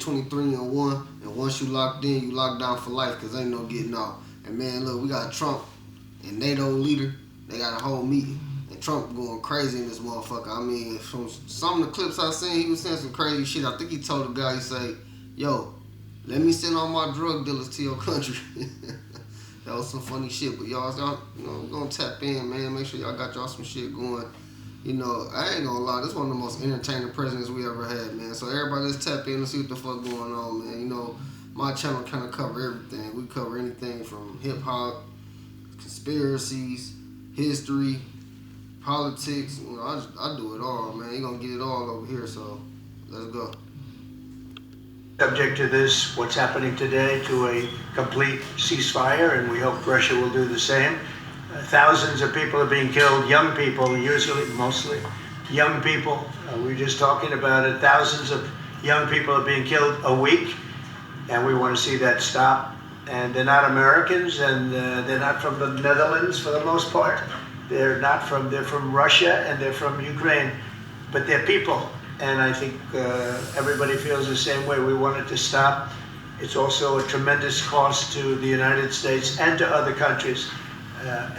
23-1, and once you locked in, you locked down for life, cause ain't no getting out. And man, look, we got Trump and NATO leader. They got a whole meeting, and Trump going crazy in this motherfucker. I mean, from some of the clips I seen, he was saying some crazy shit. I think he told the guy, he say, "Yo, let me send all my drug dealers to your country." That was some funny shit. But y'all, we're gonna tap in, man. Make sure y'all got y'all some shit going. I ain't gonna lie, this is one of the most entertaining presidents we ever had, man. So everybody, let's tap in and see what the fuck going on, man. My channel kind of cover everything. We cover anything from hip hop, conspiracies, history, politics. I do it all, man. You gonna get it all over here, so let's go. Subject to this, what's happening today, to a complete ceasefire, and we hope Russia will do the same. Thousands of people are being killed, young people, usually, mostly young people. We were just talking about it. Thousands of young people are being killed a week, and we want to see that stop. And they're not Americans, and they're not from the Netherlands for the most part. They're from Russia, and they're from Ukraine, but they're people. And I think everybody feels the same way. We want it to stop. It's also a tremendous cost to the United States and to other countries.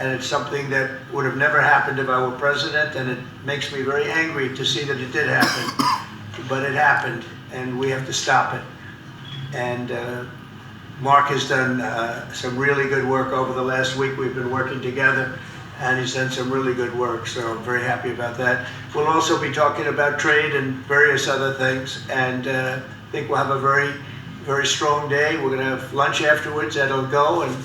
And it's something that would have never happened if I were president, and it makes me very angry to see that it did happen. But it happened, and we have to stop it. And Mark has done some really good work over the last week. We've been working together, and he's done some really good work, so I'm very happy about that. We'll also be talking about trade and various other things, and I think we'll have a very, very strong day. We're going to have lunch afterwards at Go, and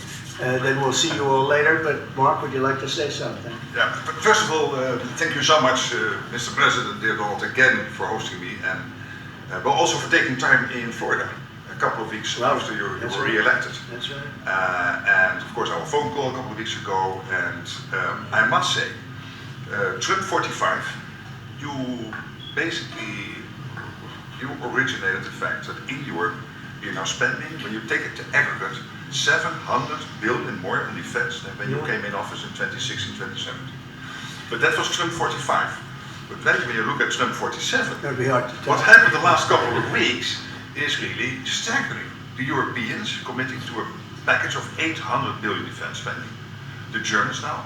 then we'll see you all later. But Mark, would you like to say something? Yeah, first of all, thank you so much, Mr. President, dear Donald, again for hosting me, and but also for taking time in Florida a couple of weeks after you were re-elected. That's right. And of course, our phone call a couple of weeks ago, and I must say, Trump 45, you originated the fact that in Europe you're now spending, when you take it to aggregate, 700 billion more on defense than when you came in office in 2016, 2017. But that was Trump 45. But then when you look at Trump 47, That'd be hard to tell. what happened the last couple of weeks is really staggering. The Europeans committing to a package of 800 billion defense spending. The Germans now,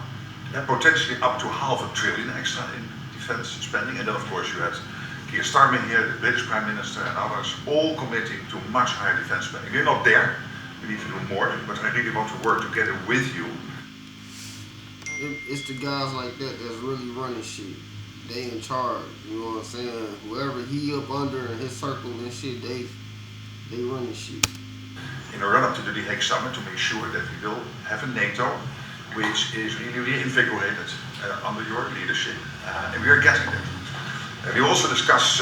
potentially up to $500 billion extra in defense spending. And then of course you had Keir Starmer here, the British Prime Minister, and others, all committing to much higher defense spending. We're not there. We need to do more, but I really want to work together with you. It's the guys like that that's really running shit. They in charge, you know what I'm saying? Whoever he up under in his circle and shit, they running shit. In a run-up to the Hague Summit, to make sure that we will have a NATO which is really reinvigorated under your leadership, and we are getting there. We also discuss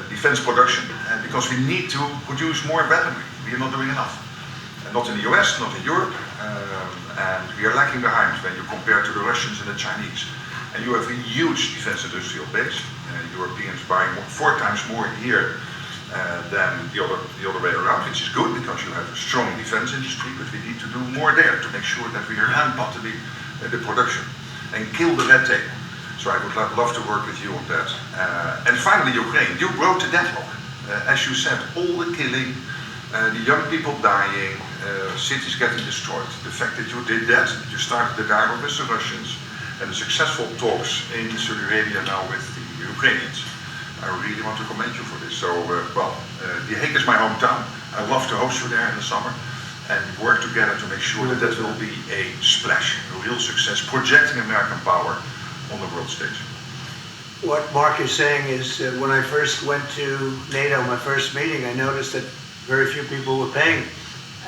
defense production, because we need to produce more weaponry. We are not doing enough. Not in the US, not in Europe, and we are lagging behind when you compare to the Russians and the Chinese. And you have a huge defense industrial base. Europeans buying 4 times more here than the other way around, which is good because you have a strong defense industry, but we need to do more there to make sure that we ramp up the production and kill the red tape. So I would love to work with you on that. And finally, Ukraine. You broke the deadlock. As you said, all the killing, the young people dying, cities getting destroyed. The fact that you did that, you started the dialogue with the Russians, and the successful talks in Saudi Arabia now with the Ukrainians. I really want to commend you for this. So, The Hague is my hometown. I love to host you there in the summer and work together to make sure that that will be a splash, a real success, projecting American power on the world stage. What Mark is saying is when I first went to NATO, my first meeting, I noticed that very few people were paying.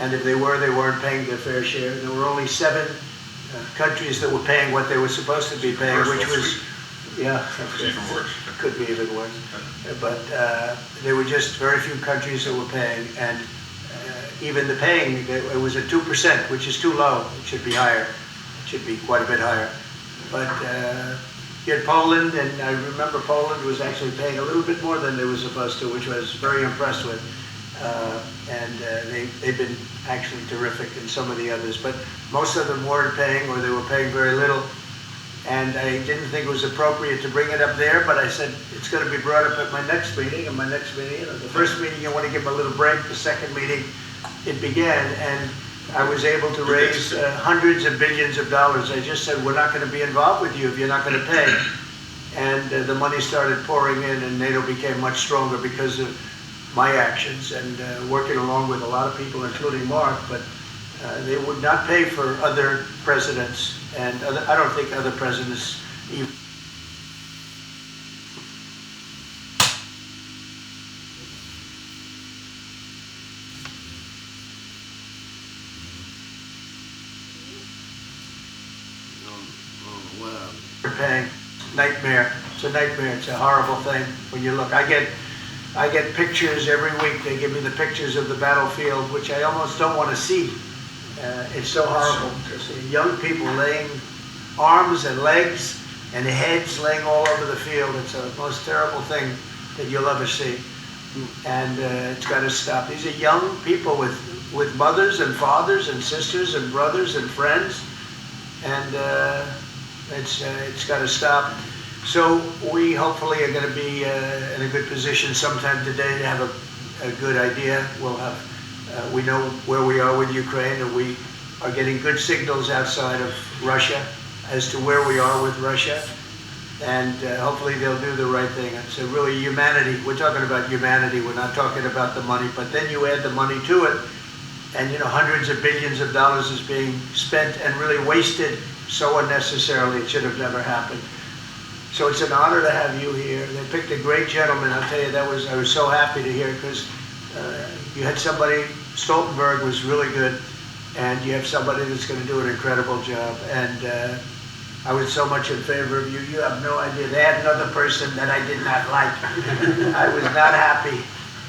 And if they weren't paying their fair share. There were only 7 countries that were paying what they were supposed to be paying, which was, Even worse. Could be even worse. But there were just very few countries that were paying, and even the paying, it was at 2%, which is too low. It should be higher. It should be quite a bit higher. But you had Poland, and I remember Poland was actually paying a little bit more than they were supposed to, which I was very impressed with. They've been actually terrific, and some of the others. But most of them weren't paying, or they were paying very little. And I didn't think it was appropriate to bring it up there, but I said it's going to be brought up at my next meeting. And my next meeting, the first meeting, you want to give them a little break. The second meeting, it began, and I was able to raise hundreds of billions of dollars. I just said, we're not going to be involved with you if you're not going to pay. And the money started pouring in, and NATO became much stronger because of my actions and working along with a lot of people, including Mark. But they would not pay for other presidents, and I don't think other presidents even. Paying. Nightmare. It's a nightmare. It's a horrible thing when you look. I get pictures every week. They give me the pictures of the battlefield, which I almost don't want to see. It's so horrible to see young people laying arms and legs and heads laying all over the field. It's the most terrible thing that you'll ever see. And it's got to stop. These are young people with mothers and fathers and sisters and brothers and friends. And it's got to stop. So we hopefully are going to be in a good position sometime today to have a good idea. We'll have, we know where we are with Ukraine, and we are getting good signals outside of Russia as to where we are with Russia. And hopefully they'll do the right thing. It's really humanity. We're talking about humanity. We're not talking about the money. But then you add the money to it, and hundreds of billions of dollars is being spent and really wasted so unnecessarily. It should have never happened. So it's an honor to have you here. They picked a great gentleman. I'll tell you, I was so happy to hear, because you had somebody, Stoltenberg was really good, and you have somebody that's going to do an incredible job. And I was so much in favor of you. You have no idea. They had another person that I did not like. I was not happy.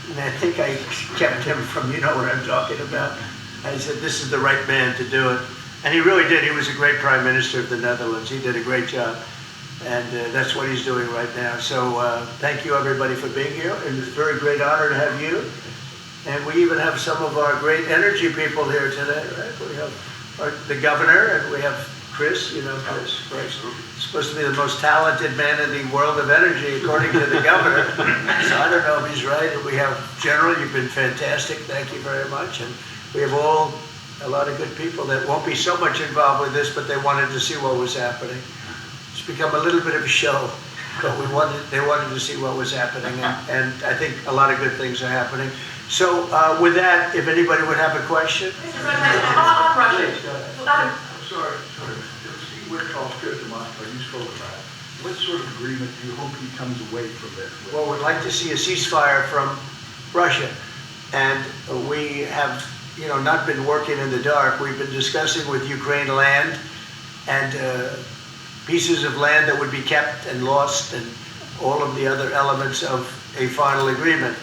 And I think I kept him from, you know what I'm talking about. I said, this is the right man to do it. And he really did. He was a great prime minister of the Netherlands. He did a great job. And that's what he's doing right now. So thank you, everybody, for being here. And it's a very great honor to have you. And we even have some of our great energy people here today, right? We have the governor, and we have Chris, Chris, right? Supposed to be the most talented man in the world of energy, according to the governor. So I don't know if he's right. And we have General, you've been fantastic. Thank you very much. And we have a lot of good people that won't be so much involved with this, but they wanted to see what was happening. It's become a little bit of a show, but they wanted to see what was happening, and I think a lot of good things are happening. So with that, if anybody would have a question. Mr. President, Sorry. Steve Witkoff's trip to Moscow, you spoke about it. What sort of agreement do you hope he comes away from this with? Well, we'd like to see a ceasefire from Russia, and we have, not been working in the dark. We've been discussing with Ukraine land and pieces of land that would be kept and lost, and all of the other elements of a final agreement.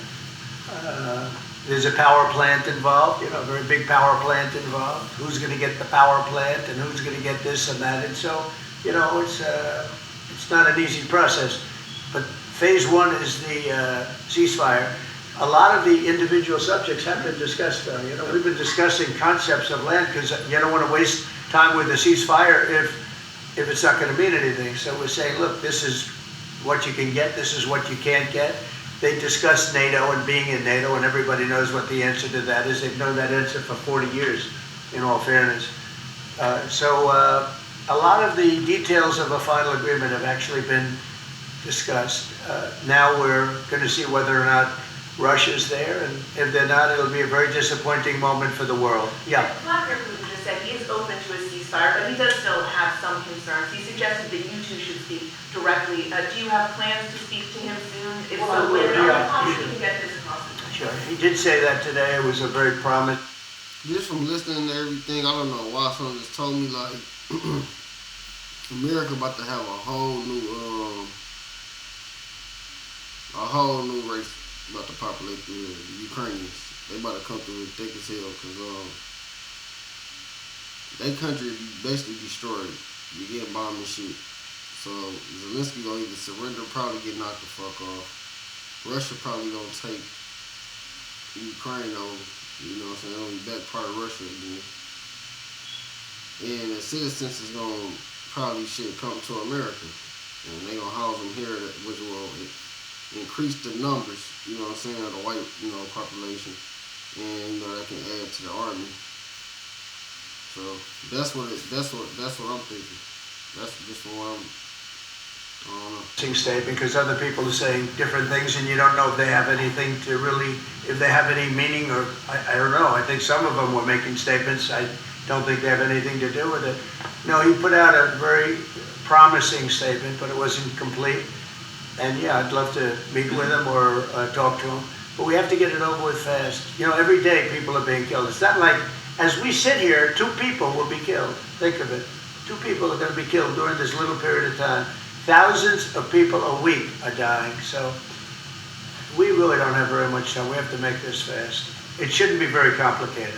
There's a power plant involved, a very big power plant involved. Who's going to get the power plant, and who's going to get this and that? And so, it's not an easy process. But phase one is the ceasefire. A lot of the individual subjects have been discussed, though. We've been discussing concepts of land, because you don't want to waste time with a ceasefire if it's not going to mean anything. So we're saying, look, this is what you can get, this is what you can't get. They discussed NATO and being in NATO, and everybody knows what the answer to that is. They've known that answer for 40 years, in all fairness. So a lot of the details of a final agreement have actually been discussed. Now we're going to see whether or not Russia's there, and if they're not, it'll be a very disappointing moment for the world. Yeah. Vladimir Putin just said he is open to a ceasefire, but he does still have some concerns. He suggested that you two should speak directly. Do you have plans to speak to him soon? If so, when? How should we get this across the country? Sure. He did say that today. It was a very prominent. Just from listening to everything, I don't know why someone just told me, like, America about to have a whole new race about to populate the Ukrainians. They about to come through thick as hell, because their country is basically destroyed. You get bombed and shit. So Zelensky gonna either surrender, probably get knocked the fuck off. Russia probably gonna take Ukraine over, on the back part of Russia again. And the citizens is gonna probably should come to America, and they gonna house them here, which will increase the numbers, you know what I'm saying, of the white, population, and that can add to the army. So that's what I'm thinking. That's just what I don't know. Statement, because other people are saying different things, and you don't know if they have anything to really, if they have any meaning, or I don't know. I think some of them were making statements. I don't think they have anything to do with it. No, he put out a very promising statement, but it wasn't complete. And yeah, I'd love to meet with him or talk to him, but we have to get it over with fast. Every day people are being killed. It's not like, as we sit here, 2 people will be killed. Think of it. 2 people are going to be killed during this little period of time. Thousands of people a week are dying. So we really don't have very much time. We have to make this fast. It shouldn't be very complicated.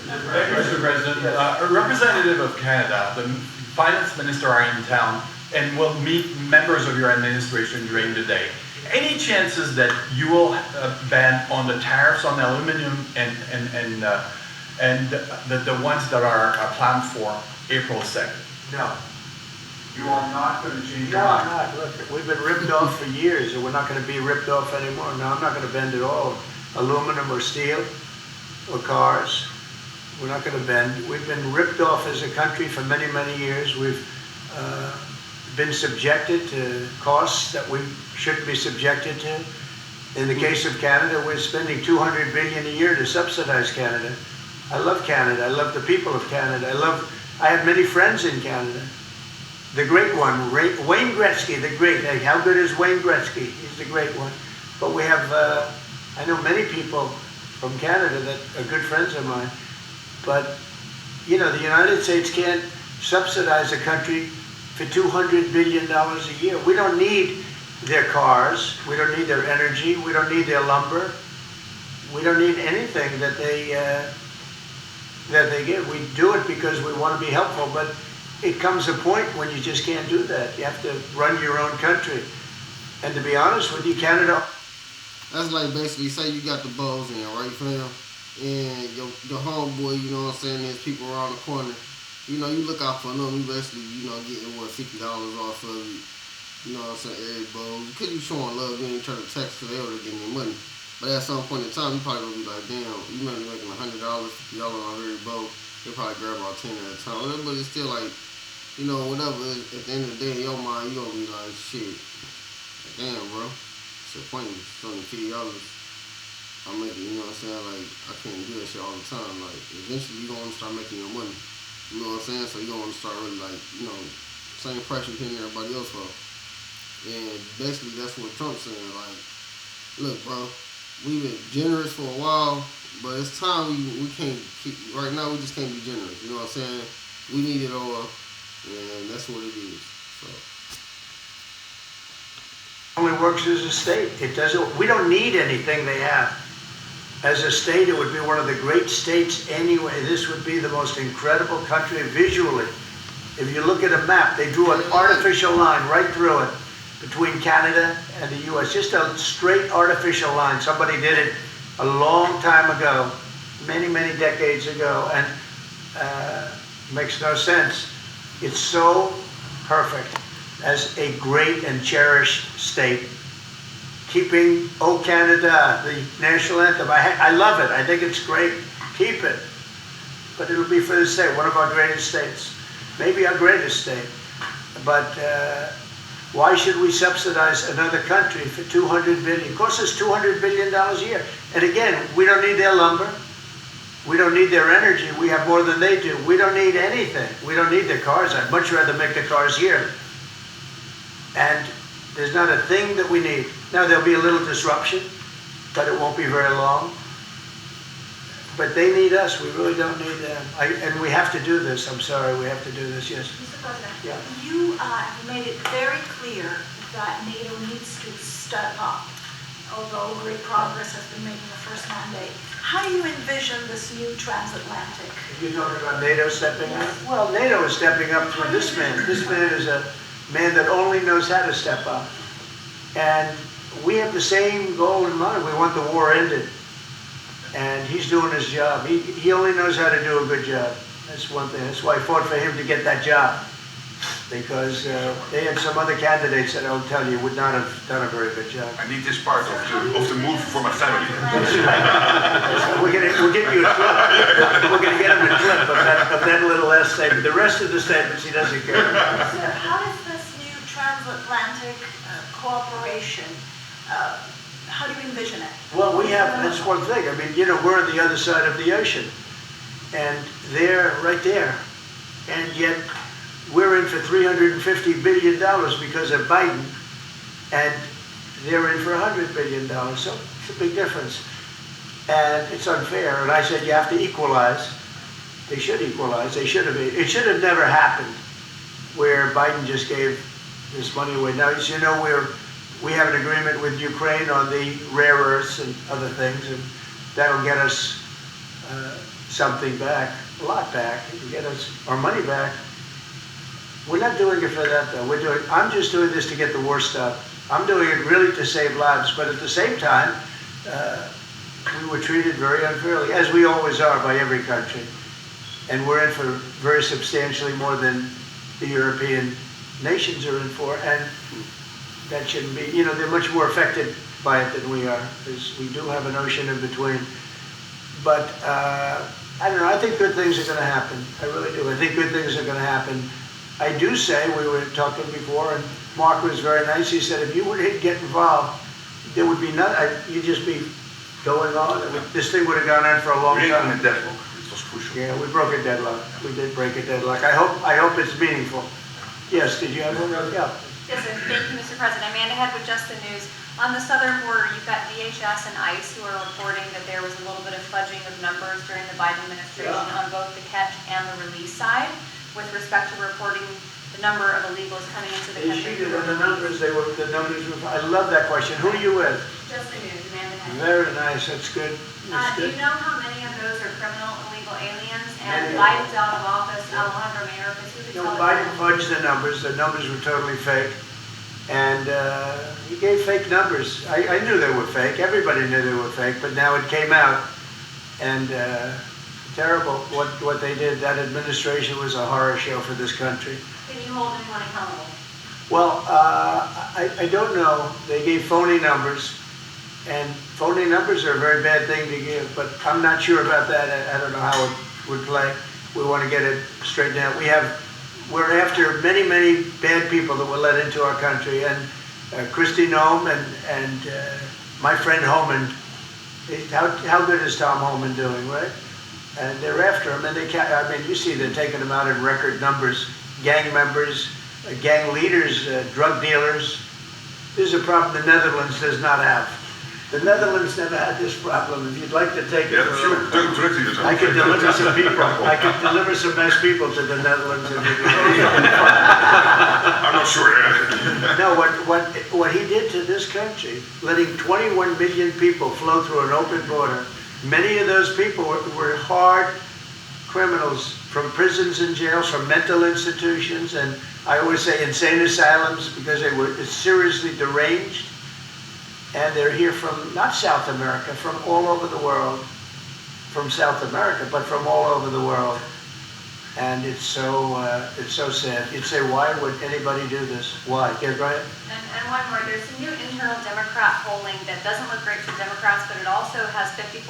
Mr. President, a representative of Canada, the finance minister, are in town and will meet members of your administration during the day. Any chances that you will ban on the tariffs on aluminum and the ones that are planned for April 2nd? No. You are not going to change your No, mind? I'm not. Look, we've been ripped off for years, and we're not going to be ripped off anymore. No, I'm not going to bend at all. Aluminum or steel or cars, we're not going to bend. We've been ripped off as a country for many, many years. We've been subjected to costs that we shouldn't be subjected to. In the case of Canada, we're spending $200 billion a year to subsidize Canada. I love Canada. I love the people of Canada. I have many friends in Canada. The great one, Wayne Gretzky, the great. How good is Wayne Gretzky? He's the great one. But we have, I know many people from Canada that are good friends of mine. But, the United States can't subsidize a country for $200 billion a year. We don't need their cars. We don't need their energy. We don't need their lumber. We don't need anything that they give. We do it because we want to be helpful, but it comes a point when you just can't do that. You have to run your own country. And to be honest with you, Canada... That's like basically say you got the balls in, right, fam? And your homeboy, there's people around the corner. You look out for them, you basically, getting $50 off of it. Every bowl. Because you showing love, you ain't trying to text because they already getting your money. But at some point in time, you probably gonna be like, damn, you might be making $100, $50 on every bowl. They probably grab about 10 at a time. But it's still like, whatever. At the end of the day, in your mind, you gonna be like, shit, damn, bro. It's pointless. It's only $50. I'm making, like, I can't do that shit all the time. Like, eventually you're gonna start making your money. You know what I'm saying? So you're gonna start really, like, same price you're paying everybody else for. And basically that's what Trump's saying. Like, look, bro, we've been generous for a while, but it's time we can't keep, right now we just can't be generous. You know what I'm saying? We need it all, and that's what it is. So. Only works as a state. It doesn't. We don't need anything they have. As a state, it would be one of the great states anyway. This would be the most incredible country visually. If you look at a map, they drew an artificial line right through it between Canada and the U.S. Just a straight artificial line. Somebody did it a long time ago, many, many decades ago, and makes no sense. It's so perfect as a great and cherished state. Keeping "O Canada," the national anthem. I love it. I think it's great. Keep it. But it'll be for the state, one of our greatest states. Maybe our greatest state. But why should we subsidize another country for $200 billion? It costs us $200 billion a year. And again, we don't need their lumber. We don't need their energy. We have more than they do. We don't need anything. We don't need their cars. I'd much rather make the cars here. And there's not a thing that we need. Now, there'll be a little disruption, but it won't be very long. But they need us. We really don't need them. And we have to do this. I'm sorry, we have to do this, yes. Mr. President, Yeah. you have made it very clear that NATO needs to step up, although great progress has been made in the first mandate. How do you envision this new transatlantic? You're talking about NATO stepping up? Well, NATO is stepping up for this man. This man is a man that only knows how to step up. And we have the same goal in mind. We want the war ended. And he's doing his job. He only knows how to do a good job. That's one thing. That's why I fought for him to get that job. because they had some other candidates that I'll tell you would not have done a very good job. I need this part of the movie for my family. We'll get you a clip. We're going to get him a clip of that little last statement. The rest of the statements he doesn't care about. So how does this new transatlantic cooperation, how do you envision it? Well, that's one thing. I mean, we're on the other side of the ocean. And they're right there. And yet, we're in for $350 billion because of Biden. And they're in for $100 billion. So it's a big difference. And it's unfair. And I said, you have to equalize. They should equalize. They should have. It should have never happened where Biden just gave this money away. Now, as you know, we have an agreement with Ukraine on the rare earths and other things. And that'll get us something back, a lot back. It'll get us our money back. We're not doing it for that, though. I'm just doing this to get the war stopped. I'm doing it really to save lives. But at the same time, we were treated very unfairly, as we always are by every country. And we're in for very substantially more than the European nations are in for. And that shouldn't be, they're much more affected by it than we are, because we do have an ocean in between. But I don't know, I think good things are going to happen. I really do. I think good things are going to happen. I do say, we were talking before, and Mark was very nice. He said, if you would get involved, there would be nothing. You'd just be going on. This thing would have gone on for a long time. In deadlock. It was crucial. Yeah, we broke a deadlock. We did break a deadlock. I hope it's meaningful. Yes, did you have one? Yeah. Yes, sir. Thank you, Mr. President. Amanda Head with Just the News. On the southern border, you've got DHS and ICE who are reporting that there was a little bit of fudging of numbers during the Biden administration on both the catch and the release side with respect to reporting the number of illegals coming into the country. The numbers, I love that question. Who are you with? Just the News, Amanda Head. Very nice, that's good. Do you know how many of those are criminal illegal aliens? And Biden's out of office, Alejandro Mayorkas, who could tell us Biden fudged the numbers. The numbers were totally fake. And he gave fake numbers. I knew they were fake. Everybody knew they were fake, but now it came out. And terrible what they did. That administration was a horror show for this country. Can you hold anyone accountable? Well, I don't know. They gave phony numbers. And phony numbers are a very bad thing to give, but I'm not sure about that. I don't know how it would play. We want to get it straightened out. We're after many, many bad people that were let into our country, and Kristi Noem and my friend Homan. How good is Tom Homan doing, right? And they're after him, and you see they're taking them out in record numbers. Gang members, gang leaders, drug dealers. This is a problem the Netherlands does not have. The Netherlands never had this problem. If you'd like to take it, I could deliver some people. I could deliver some nice people to the Netherlands. I'm not sure. No, what he did to this country, letting 21 million people flow through an open border. Many of those people were hard criminals from prisons and jails, from mental institutions, and I always say insane asylums, because they were seriously deranged. And they're here from, not South America, from all over the world. From South America, but from all over the world. And it's so sad. You'd say, why would anybody do this? Why? Yeah, go ahead. And one more, there's some new internal Democrat polling that doesn't look great for Democrats, but it also has 54%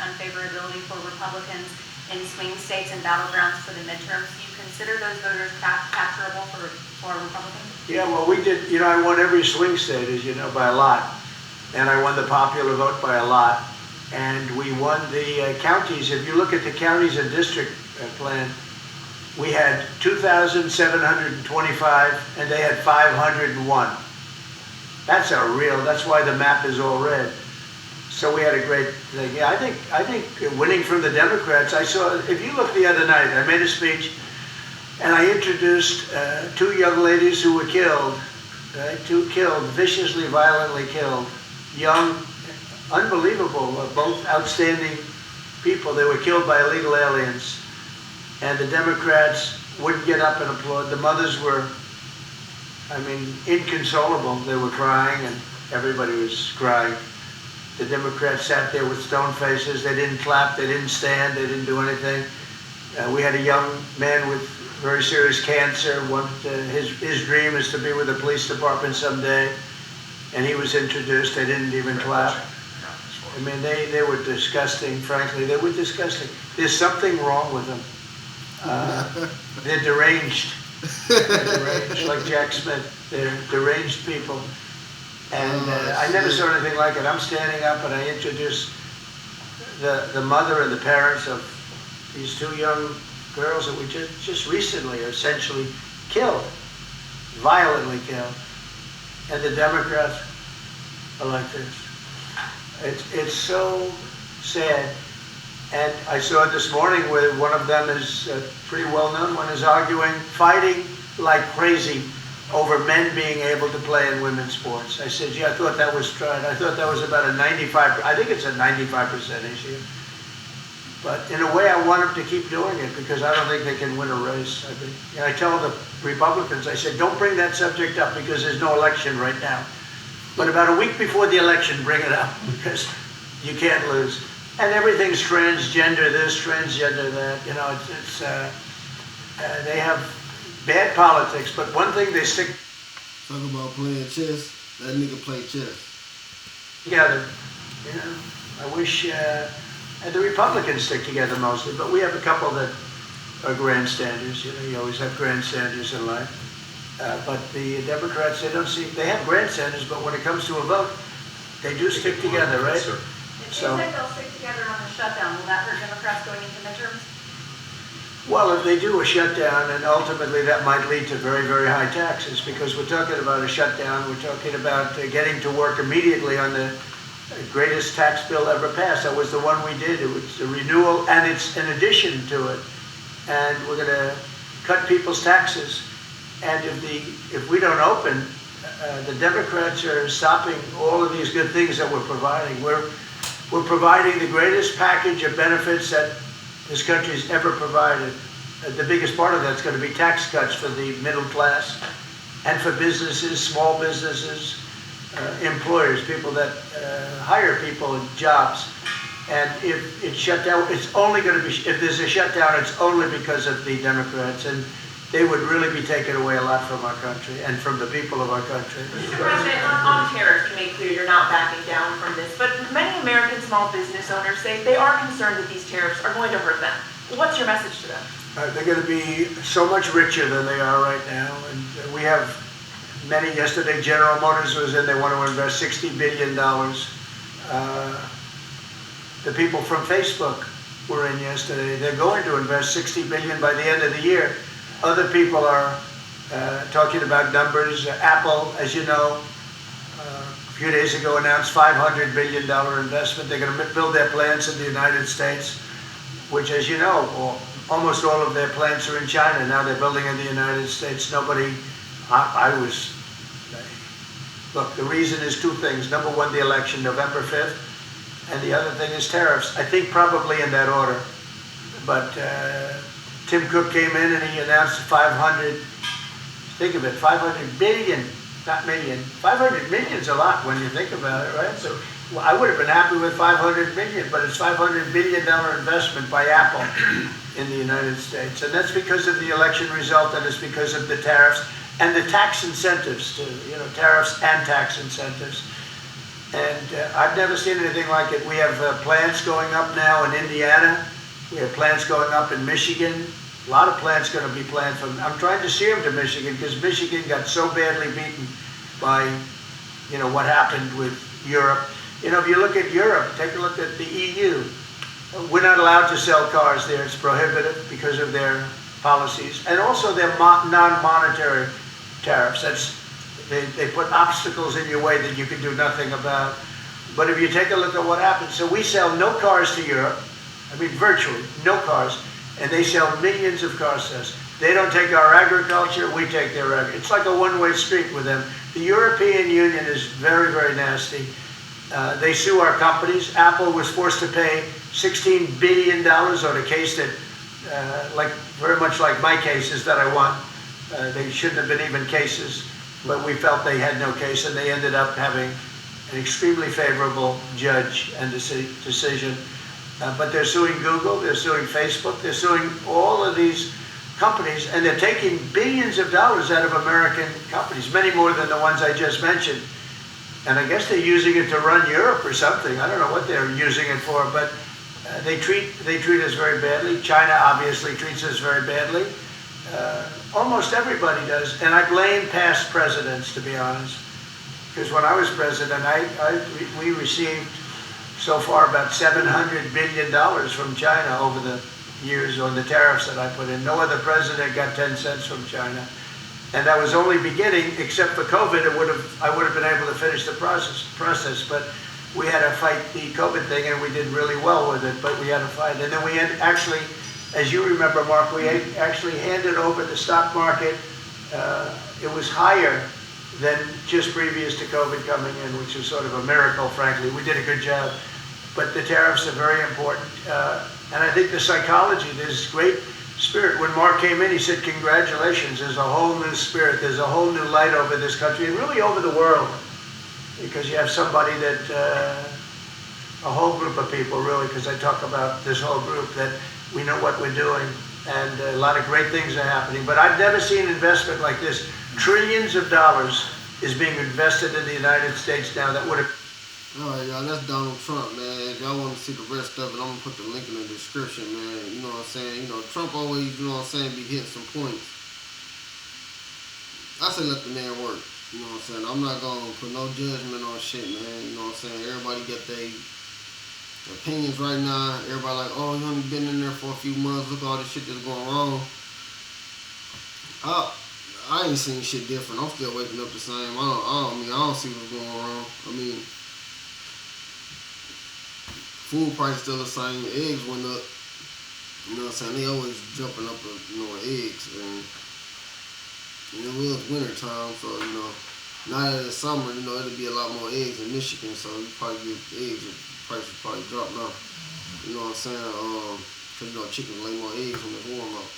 unfavorability for Republicans in swing states and battlegrounds for the midterms. Do you consider those voters capturable for Republicans? Yeah, well, we did, I won every swing state, as you know, by a lot. And I won the popular vote by a lot. And we won the counties. If you look at the counties and district plan, we had 2,725, and they had 501. That's why the map is all red. So we had a great thing. Yeah, I think winning from the Democrats, if you look the other night, I made a speech, and I introduced two young ladies who were killed, viciously, violently killed. Young, unbelievable, both outstanding people. They were killed by illegal aliens. And the Democrats wouldn't get up and applaud. The mothers were, inconsolable. They were crying, and everybody was crying. The Democrats sat there with stone faces. They didn't clap, they didn't stand, they didn't do anything. We had a young man with very serious cancer. His dream is to be with the police department someday, and he was introduced. They didn't even clap. I mean, they were disgusting, frankly. They were disgusting. There's something wrong with them. They're deranged. They're deranged, like Jack Smith. They're deranged people. And I never saw anything like it. I'm standing up and I introduce the mother and the parents of these two young girls that we just recently essentially killed, violently killed. And the Democrats are like this. It's so sad. And I saw it this morning where one of them is pretty well known, one is arguing, fighting like crazy over men being able to play in women's sports. I said, yeah, I thought that was tried. I thought that was about a 95%, I think it's a 95% issue. But in a way, I want them to keep doing it because I don't think they can win a race. I tell the Republicans, I said, don't bring that subject up because there's no election right now. But about a week before the election, bring it up because you can't lose. And everything's transgender this, transgender that. You know, they have bad politics, but one thing they stick. Talk about playing chess. That nigga play chess. Together. You know, I wish the Republicans stick together mostly, but we have a couple that are grandstanders. You know, you always have grandstanders in life. But the Democrats, they have grandstanders, but when it comes to a vote, they do stick together, right? It seems like they'll stick together on the shutdown. Will that hurt Democrats going into midterms? Well, if they do a shutdown, and ultimately that might lead to very, very high taxes, because we're talking about a shutdown, we're talking about getting to work immediately on the greatest tax bill ever passed. That was the one we did. It was the renewal, and it's an addition to it. And we're going to cut people's taxes. And if we don't open, the Democrats are stopping all of these good things that we're providing. We're providing the greatest package of benefits that this country's ever provided. The biggest part of that's going to be tax cuts for the middle class and for businesses, small businesses, employers, people that hire people in jobs. And if it's shut down, it's only going to be, if there's a shutdown, it's only because of the Democrats. And they would really be taking away a lot from our country and from the people of our country. Mr. President, on tariffs, you made clear you're not backing down from this, but many American small business owners say they are concerned that these tariffs are going to hurt them. What's your message to them? They're going to be so much richer than they are right now. And we have many, yesterday General Motors was in, they want to invest $60 billion. The people from Facebook were in yesterday. They're going to invest $60 billion by the end of the year. Other people are talking about numbers. Apple, as you know, a few days ago announced $500 billion investment. They're going to build their plants in the United States, which, as you know, almost all of their plants are in China. Now they're building in the United States. Look, the reason is two things. Number one, the election, November 5th, and the other thing is tariffs. I think probably in that order. But Tim Cook came in and he announced 500, think of it, 500 billion, not million. 500 million's a lot when you think about it, right? So I would have been happy with 500 million, but it's $500 billion investment by Apple in the United States. And that's because of the election result, and it's because of the tariffs and the tax incentives too, tariffs and tax incentives. And I've never seen anything like it. We have plants going up now in Indiana. We have plants going up in Michigan. A lot of plants going to be planned from. I'm trying to steer them to Michigan because Michigan got so badly beaten by, what happened with Europe. If you look at Europe, take a look at the EU. We're not allowed to sell cars there. It's prohibited because of their policies and also their non-monetary tariffs. They put obstacles in your way that you can do nothing about. But if you take a look at what happens, so we sell no cars to Europe. I mean, virtually no cars. And they sell millions of cars to us. They don't take our agriculture, we take their agriculture. It's like a one-way street with them. The European Union is very, very nasty. They sue our companies. Apple was forced to pay $16 billion on a case that, very much like my cases that I won. They shouldn't have been even cases, but we felt they had no case, and they ended up having an extremely favorable judge and decision. But they're suing Google, they're suing Facebook, they're suing all of these companies, and they're taking billions of dollars out of American companies, many more than the ones I just mentioned. And I guess they're using it to run Europe or something. I don't know what they're using it for, but they treat us very badly. China obviously treats us very badly. Almost everybody does, and I blame past presidents, to be honest. Because when I was president, we received so far about $700 billion from China over the years on the tariffs that I put in. No other president got 10 cents from China. And that was only beginning, except for COVID, I would have been able to finish the process. But we had to fight the COVID thing, and we did really well with it, but we had to fight. And then we had actually, as you remember, Mark, we actually handed over the stock market. It was higher than just previous to COVID coming in, which was sort of a miracle, frankly. We did a good job. But the tariffs are very important. And I think the psychology, there's great spirit. When Mark came in, he said, congratulations, there's a whole new spirit, there's a whole new light over this country, and really over the world. Because you have somebody that, a whole group of people, really, because I talk about this whole group, that we know what we're doing, and a lot of great things are happening. But I've never seen investment like this. Trillions of dollars is being invested in the United States now that would have... All right, y'all, that's Donald Trump, man. If y'all want to see the rest of it, I'm going to put the link in the description, man. You know what I'm saying? You know, Trump always, you know what I'm saying, be hitting some points. I say let the man work. You know what I'm saying? I'm not going to put no judgment on shit, man. You know what I'm saying? Everybody get their opinions right now. Everybody like, oh, you only been in there for a few months. Look at all this shit that's going wrong. I ain't seen shit different. I'm still waking up the same. I don't see what's going wrong. I mean, food prices still the same. Eggs went up. You know what I'm saying? They always jumping up, you know, eggs. And it was winter time, so, you know, now that it's summer, you know, it'll be a lot more eggs in Michigan, so you probably get eggs, the price will probably drop now. You know what I'm saying? Cause, you know, chickens lay more eggs when it's warm out.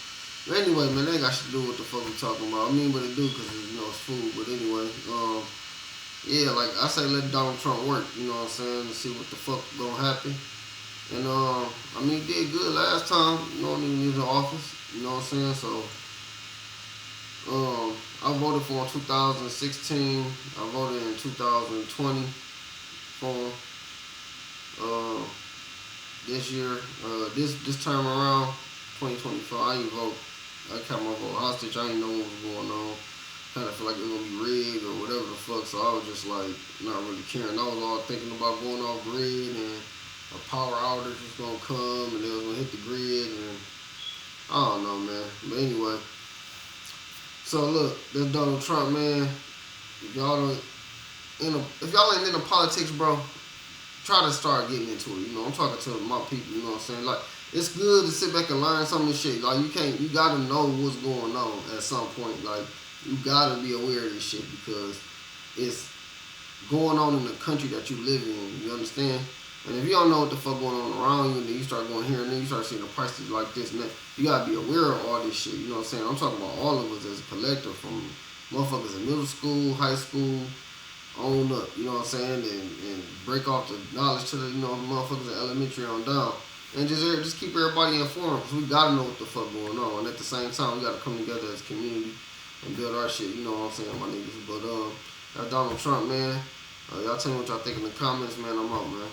But anyway, man, they ain't got shit to do with what the fuck we talking about. I mean, but it do, cause you know, it's food. But anyway, yeah, like I say, let Donald Trump work. You know what I'm saying? To see what the fuck gonna happen. And I mean, he did good last time. You know, when he was in office. You know what I'm saying? So, I voted for him in 2016. I voted in 2020 for him. This year, this time around, 2024, I didn't vote. I kept my vote hostage. I didn't know what was going on. Kind of feel like it was gonna be rigged or whatever the fuck. So I was just like not really caring. I was all thinking about going off grid and a power outage was gonna come and they was gonna hit the grid and I don't know, man. But anyway. So look, that's Donald Trump, man. If y'all ain't into politics, bro, try to start getting into it. You know, I'm talking to my people. You know what I'm saying? Like, it's good to sit back and learn some of this shit. Like, you gotta know what's going on at some point. Like, you gotta be aware of this shit because it's going on in the country that you live in. You understand? And if you don't know what the fuck going on around you, and then you start going here and then you start seeing the prices like this and that, you gotta be aware of all this shit. You know what I'm saying? I'm talking about all of us as a collective, from motherfuckers in middle school, high school, on up. You know what I'm saying? And break off the knowledge to the, you know, motherfuckers in elementary on down. And just keep everybody informed, because we gotta know what the fuck going on. And at the same time, we gotta come together as a community and build our shit. You know what I'm saying, my niggas. But that's Donald Trump, man. Y'all tell me what y'all think in the comments, man. I'm out, man.